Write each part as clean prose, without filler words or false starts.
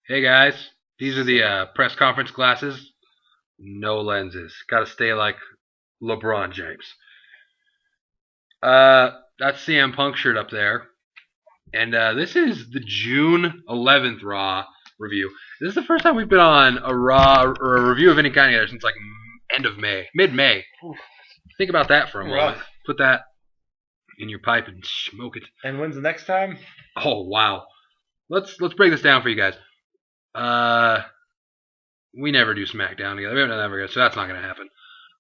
Hey guys, these are the press conference glasses. No lenses. Got to stay like LeBron James. That's CM Punk shirt up there, and this is the June 11th Raw review. This is the first time we've been on a Raw or a review of any kind together since like end of May, mid-May. Think about that for a moment. Put that in your pipe and smoke it. And when's the next time? Oh wow. Let's break this down for you guys. We never do SmackDown together. We haven't done that ever, so that's not going to happen.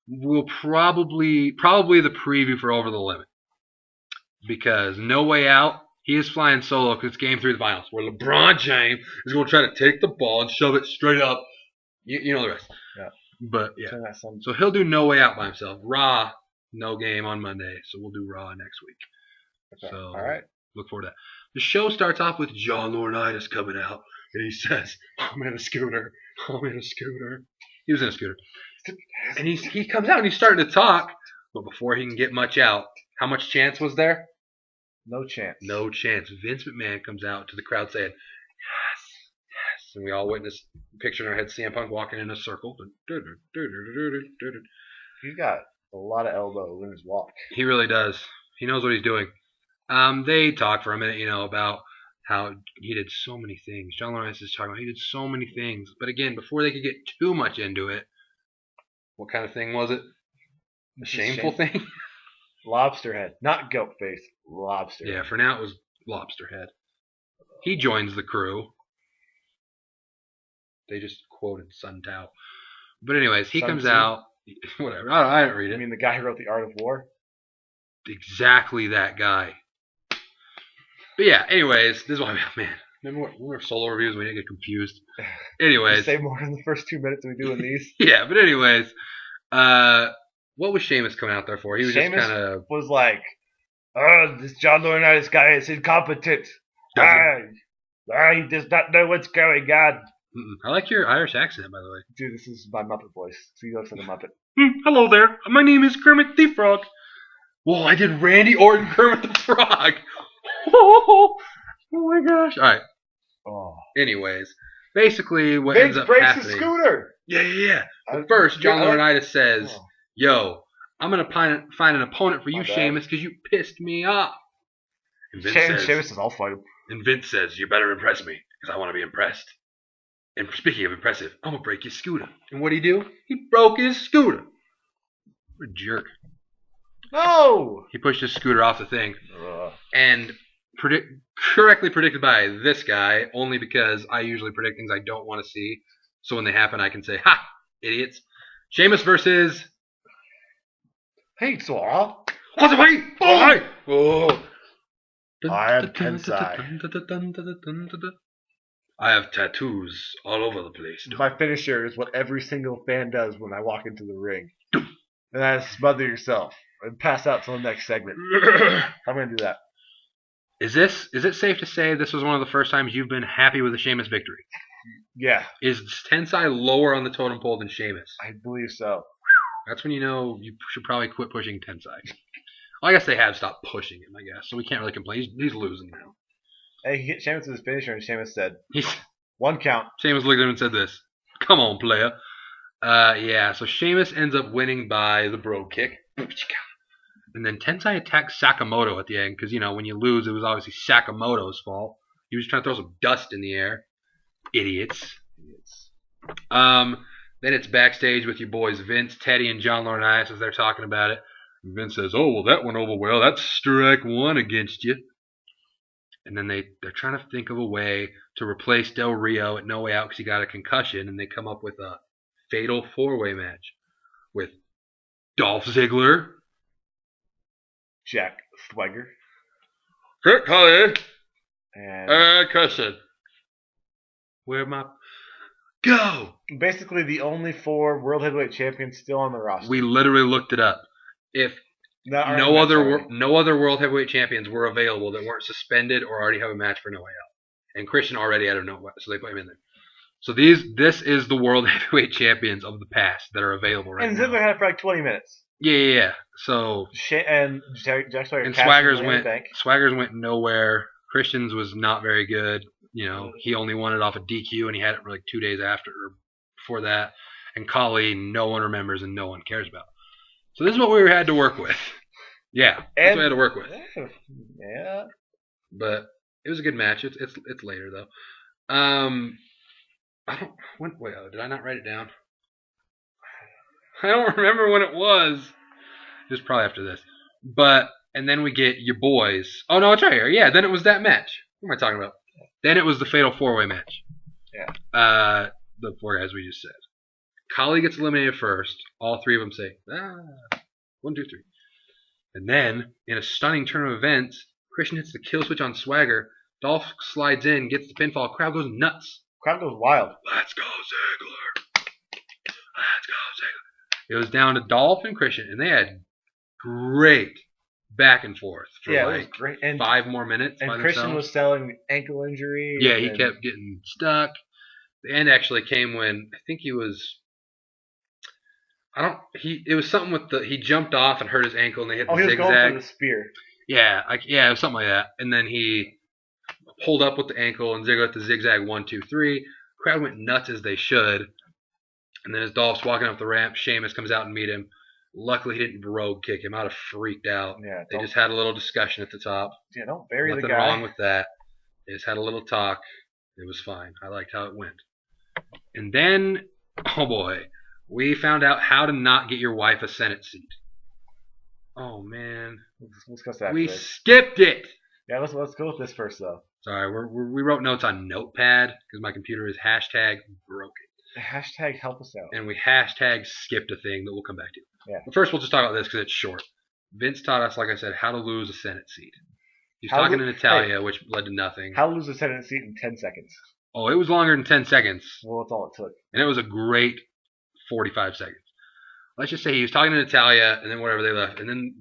We'll probably the preview for Over the Limit, because No Way Out, he is flying solo because it's Game 3 of the finals, where LeBron James is going to try to take the ball and shove it straight up. You know the rest. Yeah. But yeah, so he'll do No Way Out by himself. Raw, no game on Monday, so we'll do Raw next week. Okay. So all right. Look forward to that. The show starts off with John Laurinaitis coming out, and he says, "I'm in a scooter. I'm in a scooter." He was in a scooter. And he comes out and he's starting to talk, but before he can get much out, how much chance was there? No chance. No chance. Vince McMahon comes out to the crowd saying, "Yes, yes," and we all witness, picture in our head CM Punk walking in a circle. He's got a lot of elbow in his walk. He really does. He knows what he's doing. They talked for a minute, about how he did so many things. John Laurinaitis is talking about he did so many things. But again, before they could get too much into it, what kind of thing was it? A shameful thing? Lobster head. Not goat face. Lobster head. Yeah, for now it was lobster head. He joins the crew. They just quoted Sun Tao. But anyways, he comes out. Whatever. I didn't read it. I mean the guy who wrote The Art of War? Exactly that guy. But yeah, anyways, this is why, man, remember when we were solo reviews, we didn't get confused. Anyways. You say more in the first 2 minutes than we do in these. Yeah, but anyways, what was Sheamus coming out there for? He was Sheamus just kind of was like, "Oh, this John Laurinaitis guy is incompetent. He does not know what's going on." I like your Irish accent, by the way. Dude, this is my Muppet voice. So you listen to Muppet. Hello there. My name is Kermit the Frog. Whoa, I did Randy Orton Kermit the Frog. Oh my gosh. All right. Oh. Anyways, basically what Vince ends up breaks happening. the scooter. Yeah. But first, John Laurinaitis says, "Yo, I'm going to find an opponent for you, Sheamus, because you pissed me off." And Sheamus says, "I'll fight him." And Vince says, "You better impress me, because I want to be impressed. And speaking of impressive, I'm going to break your scooter." And what did he do? He broke his scooter. What a jerk. No! He pushed his scooter off the thing. And correctly predicted by this guy, only because I usually predict things I don't want to see. So when they happen, I can say, "Ha! Idiots." Sheamus versus... Hey, Saw. What's it, wait? Oh! I am Tensai. I have tattoos all over the place. My finisher is what every single fan does when I walk into the ring. And that is smother yourself and pass out till the next segment. I'm going to do that. Is it safe to say this was one of the first times you've been happy with a Sheamus victory? Yeah. Is Tensai lower on the totem pole than Sheamus? I believe so. That's when you know you should probably quit pushing Tensai. Well, I guess they have stopped pushing him, I guess, so we can't really complain. He's losing now. Hey, he hit Sheamus with his finisher, and Sheamus said, "One count." Sheamus looked at him and said this, "Come on, player." Yeah, so Sheamus ends up winning by the bro kick. And then Tensai attacks Sakamoto at the end, because, when you lose, it was obviously Sakamoto's fault. He was trying to throw some dust in the air. Idiots. Then it's backstage with your boys Vince, Teddy, and John Laurinaitis as they're talking about it. And Vince says, "Oh, well, that went over well. That's strike one against you." And then they're trying to think of a way to replace Del Rio at No Way Out because he got a concussion, and they come up with a fatal four-way match with Dolph Ziggler, Jack Swagger, Kurt Kelly, and Cushion. Where my... Go! Basically the only 4 World Heavyweight Champions still on the roster. We literally looked it up. If no other World Heavyweight Champions were available that weren't suspended or already have a match for No Way Out. And Christian already had a No Way Out, so they put him in there. So this is the World Heavyweight Champions of the past that are available right now. And Ziggler had it for like 20 minutes. Yeah. So and Jack Swagger and Swaggers went nowhere. Christian's was not very good. he only won it off a DQ, and he had it for like 2 days after or before that. And Kali, no one remembers and no one cares about. So this is what we had to work with. Yeah, that's what we had to work with. Yeah. But it was a good match. It's later though. Did I not write it down? I don't remember when it was. It was probably after this. And then we get your boys. Oh no, it's right here. Yeah, then it was that match. What am I talking about? Then it was the Fatal 4-Way match. Yeah. The 4 guys we just said. Kali gets eliminated first. All 3 of them say, 1, 2, 3. And then, in a stunning turn of events, Christian hits the kill switch on Swagger. Dolph slides in, gets the pinfall. Crowd goes nuts. Crowd goes wild. Let's go, Ziggler. Let's go, Ziggler. It was down to Dolph and Christian, and they had great back and forth for it was great. And 5 more minutes. And Christian was selling ankle injury. Yeah, he kept getting stuck. The end actually came when I think he was. It was something with he jumped off and hurt his ankle, and they hit the zigzag. He was going for the spear. Yeah, it was something like that. And then he pulled up with the ankle, and Ziggler hit the zigzag 1, 2, 3. Crowd went nuts as they should. And then as Dolph's walking up the ramp, Sheamus comes out and meet him. Luckily, he didn't rogue kick him. I'd have freaked out. Yeah, they just had a little discussion at the top. Yeah, don't bury Nothing the guy. Nothing wrong with that. They just had a little talk. It was fine. I liked how it went. And then, oh boy, we found out how to not get your wife a Senate seat. Oh man, let's go after we this. Skipped it. Yeah, let's go with this first though. Sorry, we wrote notes on Notepad because my computer is #broken. Hashtag help us out. And we #skipped a thing that we'll come back to. Yeah. But first, we'll just talk about this because it's short. Vince taught us, like I said, how to lose a Senate seat. He's talking to Natalia, which led to nothing. How to lose a Senate seat in 10 seconds. Oh, it was longer than 10 seconds. Well, that's all it took. And it was a great 45 seconds. Let's just say he was talking to Natalia, and then whatever, they left. And then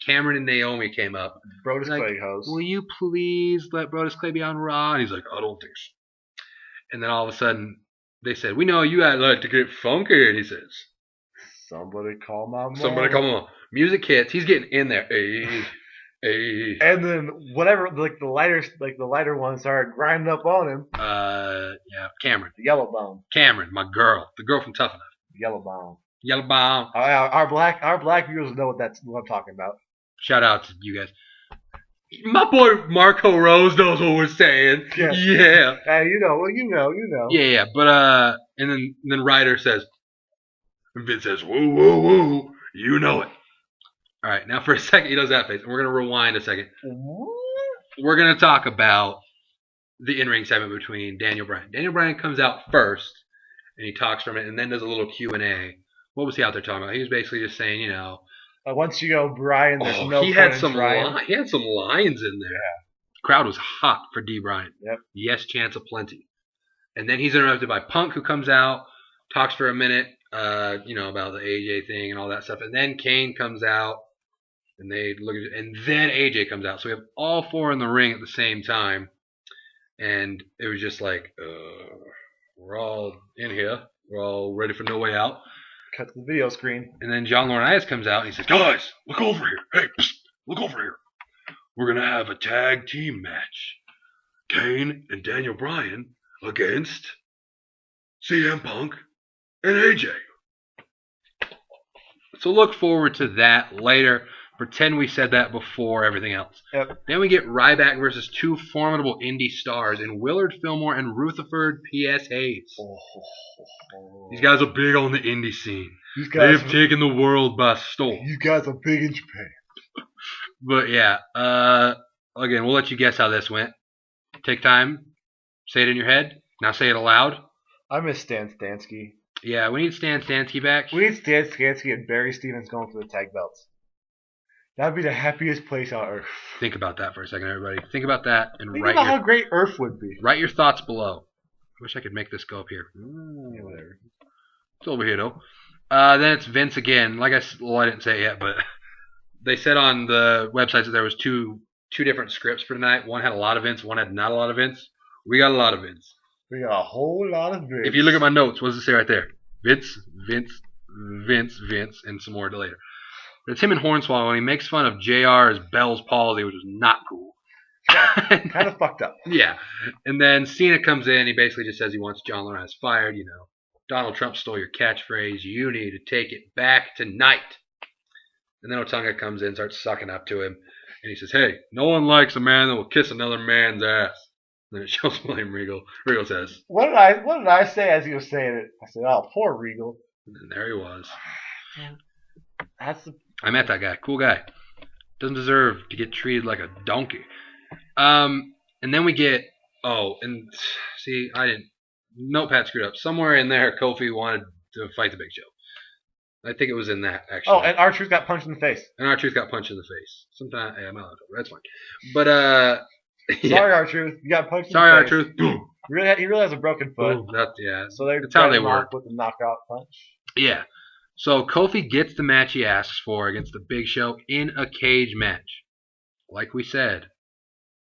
Cameron and Naomi came up. Brodus Clay host. Will you please let Brodus Clay be on Raw? And he's like, I don't think so. And then all of a sudden, they said, we know you guys like to get funky. And he says, somebody call my mom. Somebody call my mom. Music hits. He's getting in there. Hey. And then whatever, the lighter one started grinding up on him. Yeah, Cameron. The yellow bone. Cameron, my girl, the girl from Tough Enough. Yellow bone. Yellow bone. Our black viewers know what I'm talking about. Shout out to you guys. My boy Marco Rose knows what we're saying. Yeah. Hey, you know. Yeah. But and then Ryder says, and Vince says, woo, woo, woo, you know it. All right, now for a second, he does that face, and we're going to rewind a second. We're going to talk about the in-ring segment between Daniel Bryan. Daniel Bryan comes out first, and he talks for a minute, and then does a little Q&A. What was he out there talking about? He was basically just saying, once you go Bryan, there's no he had some he had some lines in there. Yeah. Crowd was hot for D. Bryan. Yep. Yes, chance of plenty. And then he's interrupted by Punk, who comes out, talks for a minute, about the AJ thing and all that stuff. And then Kane comes out. And they look at it, and then AJ comes out. So we have all 4 in the ring at the same time. And it was just like, we're all in here. We're all ready for No Way Out. Cut to the video screen. And then John Laurinaitis comes out and he says, guys, look over here. Hey, psst, look over here. We're going to have a tag team match. Kane and Daniel Bryan against CM Punk and AJ. So look forward to that later. Pretend we said that before everything else. Yep. Then we get Ryback versus 2 formidable indie stars in Willard Fillmore and Rutherford P.S. Hayes. These guys are big on the indie scene. They've taken the world by storm. You guys are big in Japan. But yeah, again, we'll let you guess how this went. Take time, say it in your head, now say it aloud. I miss Stan Stansky. Yeah, we need Stan Stansky back. We need Stan Stansky and Barry Stevens going for the tag belts. That'd be the happiest place on earth. Think about that for a second, everybody. Think about that and Think about how great Earth would be. Write your thoughts below. I wish I could make this go up here. Yeah, whatever. It's over here, though. Then it's Vince again. I didn't say it yet, but they said on the websites that there was two different scripts for tonight. One had a lot of Vince, one had not a lot of Vince. We got a lot of Vince. We got a whole lot of Vince. If you look at my notes, what does it say right there? Vince, and some more later. But it's him and Hornswoggle, and he makes fun of JR as Bell's palsy, which is not cool. Kind of fucked up. Yeah. And then Cena comes in. He basically just says he wants John Laurinaitis fired. You know, Donald Trump stole your catchphrase. You need to take it back tonight. And then Otunga comes in, starts sucking up to him. And he says, hey, no one likes a man that will kiss another man's ass. And then it shows William Regal. Regal says, What did I say as he was saying it? I said, oh, poor Regal. And there he was. I met that guy. Cool guy. Doesn't deserve to get treated like a donkey. And then we get, I didn't, Notepad screwed up. Somewhere in there, Kofi wanted to fight the Big Show. I think it was in that, actually. Oh, and R-Truth got punched in the face. Sometimes, I'm not that's fine. But, Sorry, R-Truth. You got punched in the face. Sorry, R-Truth. He really has a broken foot. Ooh, so that's how they work. With the knockout punch. Yeah. So Kofi gets the match he asks for against the Big Show in a cage match. Like we said,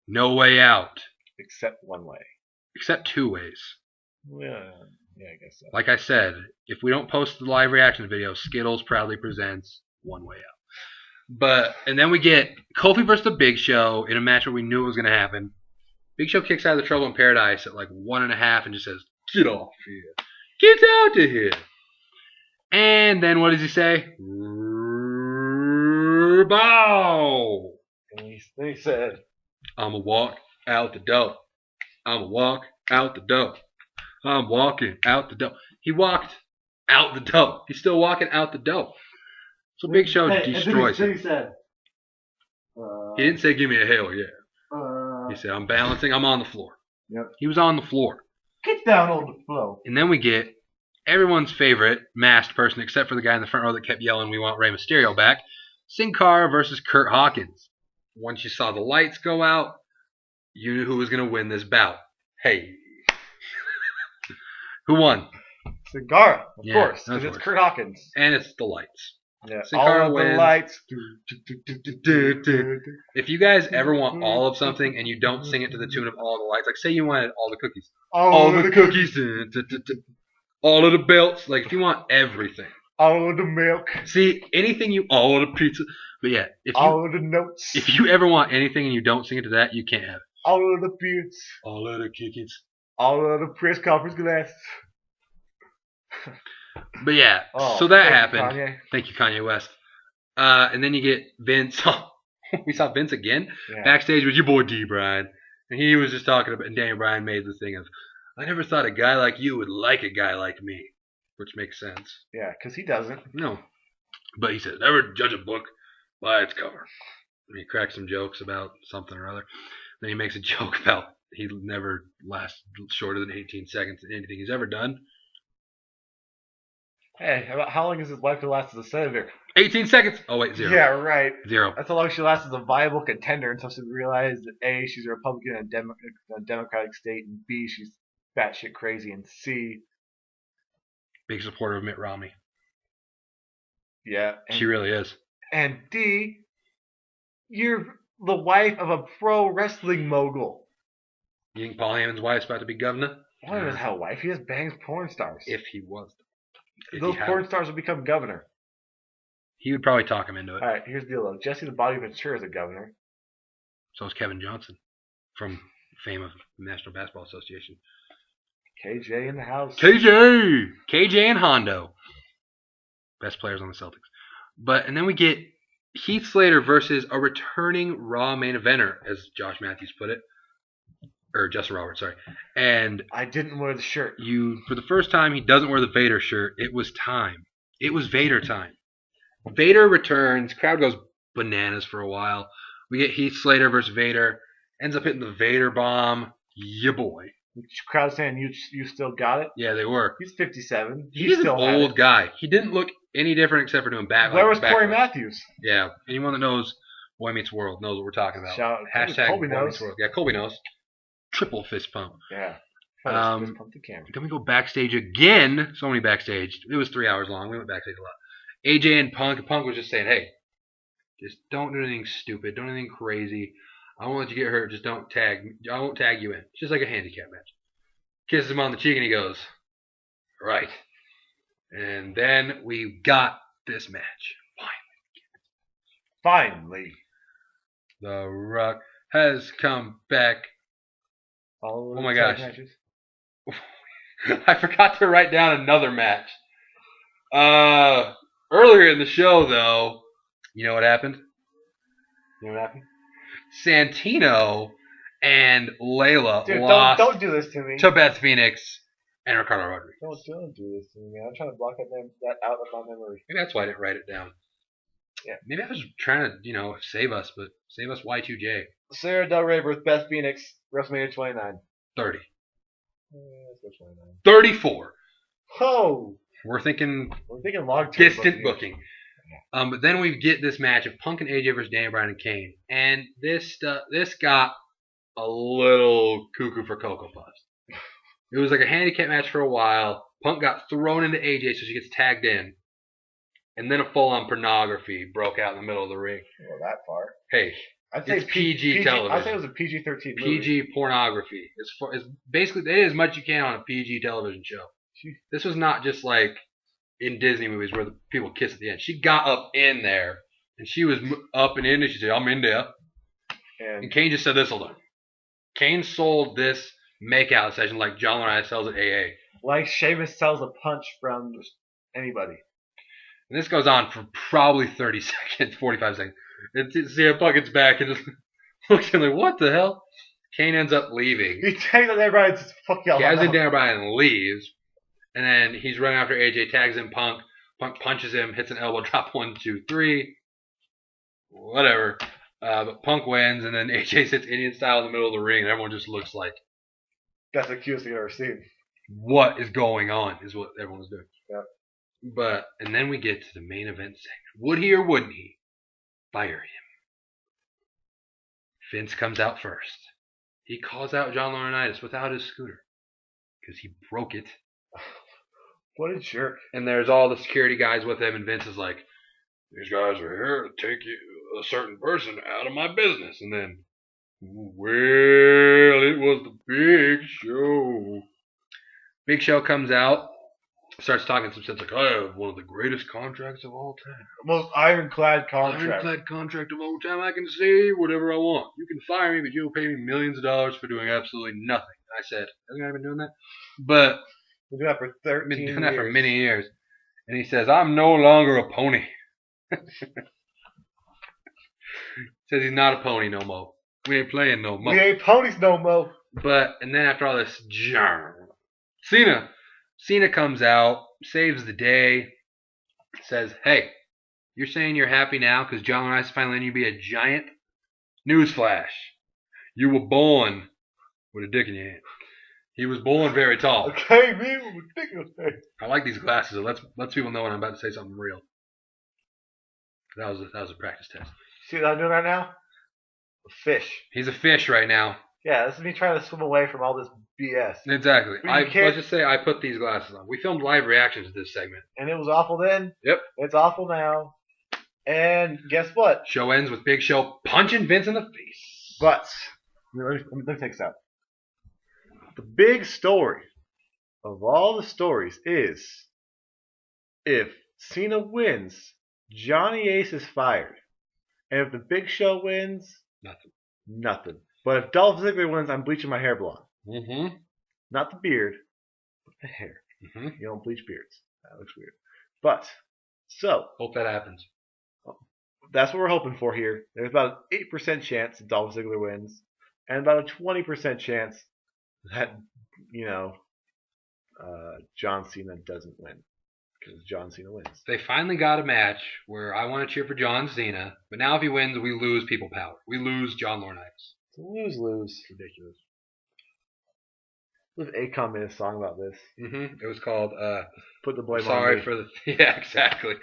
no way out. Except one way. Except two ways. Yeah, I guess so. Like I said, if we don't post the live reaction video, Skittles proudly presents One Way Out. And then we get Kofi versus the Big Show in a match where we knew it was going to happen. Big Show kicks out of the Trouble in Paradise at like 1.5 and just says, get off here. Get out of here. And then what does he say? Bow. And he said, I'm going to walk out the door. I'm going to walk out the door. I'm walking out the door. He walked out the door. He's still walking out the door. So Big Show destroys him. He said, he didn't say, give me a hell yeah. He said, I'm balancing. I'm on the floor. Yep. He was on the floor. Get down on the floor. And then we get everyone's favorite masked person, except for the guy in the front row that kept yelling, we want Rey Mysterio back. Sin Cara versus Kurt Hawkins. Once you saw the lights go out, you knew who was going to win this bout. Hey. Who won? Sin Cara, of course. Because it's Kurt Hawkins. And it's the lights. Yeah, Sin Cara all of wins. the lights. If you guys ever want all of something and you don't sing it to the tune of all the lights, like say you wanted all the cookies. All the cookies. All of the belts. Like if you want everything. All of the milk. See, anything all of the pizza. But yeah, all of the notes. If you ever want anything and you don't sing it to that, you can't have it. All of the beards. All of the cookies. All of the press conference glasses. But yeah, so that happened. Thank you, Kanye West. And then you get Vince. We saw Vince again backstage with your boy D. Bryan. And he was just talking about, and Daniel Bryan made the thing of, I never thought a guy like you would like a guy like me. Which makes sense. Yeah, because he doesn't. No. But he said, never judge a book by its cover. And he cracks some jokes about something or other. Then he makes a joke about he never lasts shorter than 18 seconds in anything he's ever done. Hey, how long is his wife to last as a senator? 18 seconds. Oh, wait, 0. Yeah, right. 0. That's how long she lasts as a viable contender until she realizes that A, she's a Republican in a Democratic state, and B, she's batshit crazy, and C, big supporter of Mitt Romney. Yeah. She really is. And D, you're the wife of a pro wrestling mogul. You think Paul Heyman's wife's about to be governor? Paul Heyman's how wife. He just bangs porn stars. If he was. Those porn stars would become governor. He would probably talk him into it. Alright, here's the deal though. Jesse the Body Ventura is a governor. So is Kevin Johnson from fame of the National Basketball Association. KJ in the house. KJ and Hondo. Best players on the Celtics. And then we get Heath Slater versus a returning Raw main eventer, as Josh Matthews put it. Or Justin Roberts, sorry. And I didn't wear the shirt. For the first time, he doesn't wear the Vader shirt. It was time. It was Vader time. Vader returns. Crowd goes bananas for a while. We get Heath Slater versus Vader. Ends up hitting the Vader bomb. Yeah, boy. Crowd saying you still got it? Yeah, they were. He's 57. He's an old guy. He didn't look any different except for doing back. Where was Corey Matthews? Yeah. Anyone that knows Boy Meets World knows what we're talking about. Hashtag Colby Boy knows. Meets World. Yeah, Colby knows. Triple fist pump. Yeah. Fist pump the camera. Then we go backstage again. So many backstage. It was 3 hours long. We went backstage a lot. AJ and Punk. Punk was just saying, hey, just don't do anything stupid. Don't do anything crazy. I won't let you get hurt. Just don't tag. I won't tag you in. It's just like a handicap match. Kisses him on the cheek and he goes, right. And then we got this match. Finally. Finally. The Rock has come back. All Oh my tag gosh. matches. I forgot to write down another match. Earlier in the show, though, you know what happened? You know what happened? Santino and Layla Dude, lost don't do this to me. to Beth Phoenix and Ricardo Rodriguez. Don't do this to me, man. I'm trying to block that out of my memory. Maybe that's why I didn't write it down. Yeah. Maybe I was trying to, save us, but save us Y2J. Sarah Del Rey versus Beth Phoenix, WrestleMania 29. 30. Let's go 29. 34. Oh! We're thinking long-term distant booking. But then we get this match of Punk and AJ versus Daniel Bryan and Kane. And this got a little cuckoo for Cocoa Puffs. It was like a handicap match for a while. Punk got thrown into AJ so she gets tagged in. And then a full-on pornography broke out in the middle of the ring. Well, that far. Hey, I'd say it's PG television. I'd say it was a PG-13 movie. PG pornography. It's basically they did as much as you can on a PG television show. This was not just like in Disney movies where the people kiss at the end. She got up in there, and she was up and in, and she said, "I'm in there." And Kane just said, "This'll do." Kane sold this makeout session like John Laurinaitis sells at AA. Like Sheamus sells a punch from anybody. And this goes on for probably 30 seconds, 45 seconds. And CM Punk gets back and just looks at him like, what the hell? Kane ends up leaving. He tags on everybody and says, fuck y'all. He has in Bryan and leaves. And then he's running after AJ, tags in Punk. Punk punches him, hits an elbow drop, 1, 2, 3. Whatever. But Punk wins, and then AJ sits Indian style in the middle of the ring, and everyone just looks like, that's the cutest thing I've ever seen. What is going on is what everyone's doing. Yep. And then we get to the main event segment. Would he or wouldn't he fire him? Vince comes out first. He calls out John Laurinaitis without his scooter because he broke it. What a jerk. And there's all the security guys with him, and Vince is like, these guys are here to take a certain person out of my business. And then, well, it was the Big Show. Big Show comes out, starts talking some sense like, I have one of the greatest contracts of all time. Most ironclad contract. Ironclad contract of all time. I can say whatever I want. You can fire me, but you'll pay me millions of dollars for doing absolutely nothing. I said, hasn't I been doing that? But We've been doing that for 13 years. Been doing that for many years. And he says, I'm no longer a pony. Says he's not a pony no more. We ain't playing no more. We ain't ponies no more. And then after all this, Cena comes out, saves the day, says, hey, you're saying you're happy now because John Laurinaitis finally letting you be a giant? Newsflash. You were born with a dick in your hand. He was born very tall. Okay, me with a dick in his hand. I like these glasses. It lets people know when I'm about to say something real. That was a practice test. See what I'm doing right now? A fish. He's a fish right now. Yeah, this is me trying to swim away from all this BS. Exactly. Let's just say I put these glasses on. We filmed live reactions to this segment. And it was awful then. Yep. It's awful now. And guess what? Show ends with Big Show punching Vince in the face. But, let me take this out. The big story of all the stories is if Cena wins, Johnny Ace is fired. And if the Big Show wins, nothing. But if Dolph Ziggler wins, I'm bleaching my hair blonde. Mm-hmm. Not the beard, but the hair. Mm-hmm. You don't bleach beards. That looks weird. But, so. Hope that happens. That's what we're hoping for here. There's about an 8% chance that Dolph Ziggler wins. And about a 20% chance that, John Cena doesn't win. Because John Cena wins. They finally got a match where I want to cheer for John Cena. But now if he wins, we lose people power. We lose John Laurinaitis. It's a lose-lose. Ridiculous. There's Akon made a song about this. Mm-hmm. It was called Put the Blame Sorry on Me. for the... Yeah, exactly.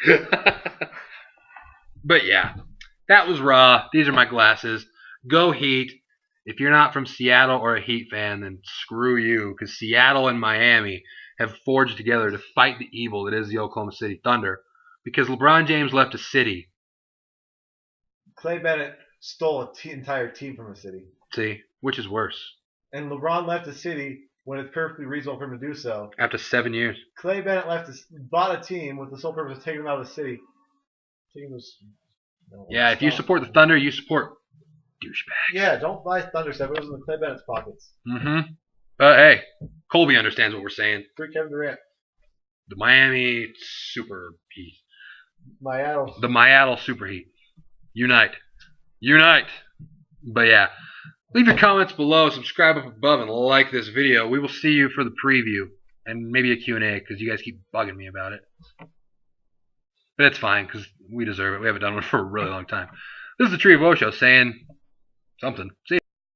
But yeah, that was Raw. These are my glasses. Go Heat. If you're not from Seattle or a Heat fan, then screw you. Because Seattle and Miami have forged together to fight the evil that is the Oklahoma City Thunder. Because LeBron James left a city. Clay Bennett stole an entire team from a city. See? Which is worse. And LeBron left a city when it's perfectly reasonable for him to do so. After 7 years. Clay Bennett bought a team with the sole purpose of taking them out of the city. Yeah, if you support the Thunder, you support Douchebags. Yeah, don't buy Thunder stuff. It goes in the Clay Bennett's pockets. Mm-hmm. But hey, Colby understands what we're saying. Free Kevin Durant. The Miami Super Heat. Seattle. The Seattle Super Heat. Unite. Unite. But yeah, leave your comments below, subscribe up above, and like this video. We will see you for the preview and maybe a Q&A because you guys keep bugging me about it. But it's fine because we deserve it. We haven't done one for a really long time. This is the Tree of Woe Show saying something. See ya.